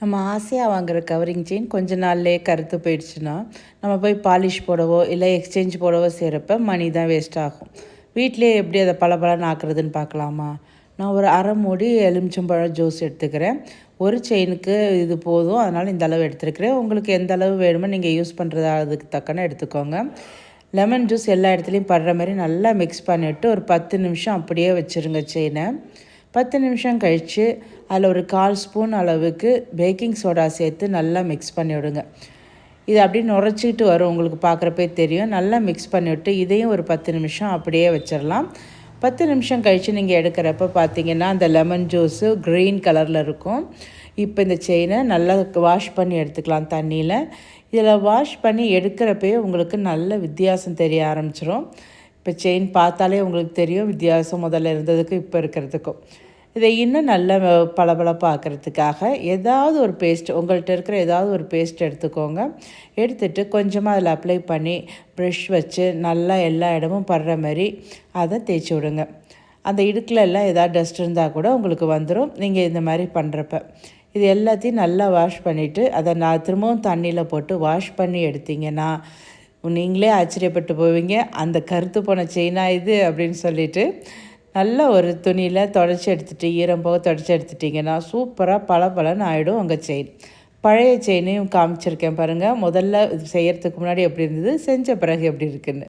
நம்ம ஆசையாக வாங்குற கவரிங் செயின் கொஞ்ச நாள்லேயே கருத்து போயிடுச்சுன்னா நம்ம போய் பாலிஷ் போடவோ இல்லை எக்ஸ்சேஞ்ச் போடவோ செய்கிறப்ப மணி தான் வேஸ்ட் ஆகும். வீட்டிலேயே எப்படி அதை பளபளன்னு ஆக்குறதுன்னு பார்க்கலாமா? நான் ஒரு அரை மூடி எலுமிச்சம்பழம் ஜூஸ் எடுத்துக்கிறேன். ஒரு செயினுக்கு இது போதும், அதனால் இந்த அளவு எடுத்துருக்கிறேன். உங்களுக்கு எந்த அளவு வேணுமோ நீங்கள் யூஸ் பண்ணுறது அதுக்கு தக்கன எடுத்துக்கோங்க. லெமன் ஜூஸ் எல்லா இடத்துலையும் படுற மாதிரி நல்லா மிக்ஸ் பண்ணிவிட்டு ஒரு 10 நிமிஷம் அப்படியே வச்சுருங்க செயினை. 10 நிமிஷம் கழித்து அதில் ஒரு 1/4 ஸ்பூன் அளவுக்கு பேக்கிங் சோடா சேர்த்து நல்லா மிக்ஸ் பண்ணி விடுங்க. இது அப்படியே நுரைச்சிக்கிட்டு வரும், உங்களுக்கு பார்க்குறப்பே தெரியும். நல்லா மிக்ஸ் பண்ணிவிட்டு இதையும் ஒரு 10 நிமிஷம் அப்படியே வச்சிடலாம். 10 நிமிஷம் கழித்து நீங்கள் எடுக்கிறப்ப பார்த்தீங்கன்னா அந்த லெமன் ஜூஸு க்ரீன் கலரில் இருக்கும். இப்போ இந்த செயினை நல்லா வாஷ் பண்ணி எடுத்துக்கலாம் தண்ணியில். இதில் வாஷ் பண்ணி எடுக்கிறப்பயே உங்களுக்கு நல்ல வித்தியாசம் தெரிய ஆரம்பிச்சிடும். இப்போ செயின் பார்த்தாலே உங்களுக்கு தெரியும் வித்தியாசம் முதல்ல இருந்ததுக்கும் இப்போ இருக்கிறதுக்கும். இதை இன்னும் நல்ல பளபளப்பாக்கிறதுக்காக ஏதாவது ஒரு பேஸ்ட், உங்கள்கிட்ட இருக்கிற ஏதாவது ஒரு பேஸ்ட் எடுத்துக்கோங்க. எடுத்துகிட்டு கொஞ்சமாக அதில் அப்ளை பண்ணி ப்ரஷ் வச்சு நல்லா எல்லா இடமும் படுற மாதிரி அதை தேய்ச்சி விடுங்க. அந்த இடுக்கில் எல்லாம் ஏதாவது டஸ்ட் இருந்தால் கூட உங்களுக்கு வந்துடும் நீங்கள் இந்த மாதிரி பண்ணுறப்ப. இது எல்லாத்தையும் நல்லா வாஷ் பண்ணிவிட்டு அதை நான் திரும்பவும் தண்ணியில் போட்டு வாஷ் பண்ணி எடுத்திங்கன்னா நீங்களே ஆச்சரியப்பட்டு போவீங்க, அந்த கருத்து போன செயினா இது அப்படின்னு சொல்லிட்டு. நல்ல ஒரு துணியில் தொடச்சி எடுத்துகிட்டு ஈரம் போக தொடச்சி எடுத்துட்டிங்கன்னா சூப்பராக பளபளன்னு ஆகிடும் உங்கள் செயின். பழைய செயினையும் காமிச்சிருக்கேன் பாருங்கள். முதல்ல செய்கிறதுக்கு முன்னாடி எப்படி இருந்தது, செஞ்ச பிறகு எப்படி இருக்குன்னு.